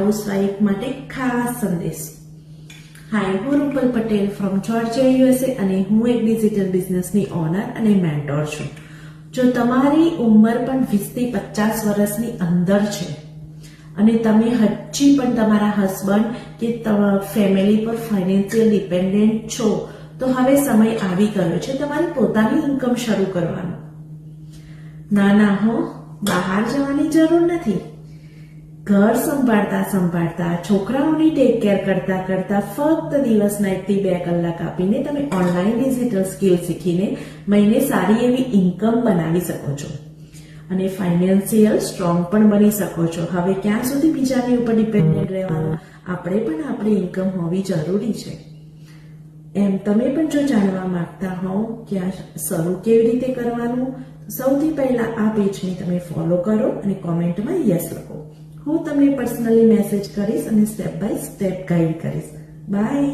Housewife માટે ખાસ સંદેશ. હાય, હું Rupal Patel from Georgia USA અને હું એક ડિજિટલ બિઝનેસની ઓનર અને મેન્ટોર છું. જો તમારી ઉંમર પણ 20 થી 50 વર્ષની અંદર છે અને તમે હજી પણ તમારા હસબન્ડ કે ફેમિલી પર ફાઇનાન્શિયલ ડિપેન્ડન્ટ છો, તો હવે સમય આવી ગયો છે તમારી પોતાની ઇન્કમ શરૂ કરવાનો. ના હો, બહાર જવાની જરૂર નથી. ઘર સંભાળતા છોકરાઓની ટેક કેર કરતા ફક્ત દિવસના 1 થી 2 કલાક આપીને તમે ઓનલાઈન ડિજિટલ સ્કિલ શીખીને મહિને સારી એવી ઇન્કમ બનાવી શકો છો અને ફાઇનાન્શિયલ સ્ટ્રોંગ પણ બની શકો છો. હવે ક્યાં સુધી બીજાની ઉપર ડિપેન્ડન્ટ રહેવાનું? આપણે પણ આપણી ઇન્કમ હોવી જરૂરી છે. એમ તમે પણ જો જાણવા માંગતા હોવ કે આ શરૂ કેવી રીતે કરવાનું, સૌથી પહેલા આ પેજને તમે ફોલો કરો અને કોમેન્ટમાં યસ લખો. હું તમને પર્સનલી મેસેજ કરીશ અને સ્ટેપ બાય સ્ટેપ ગાઈડ કરીશ. બાય.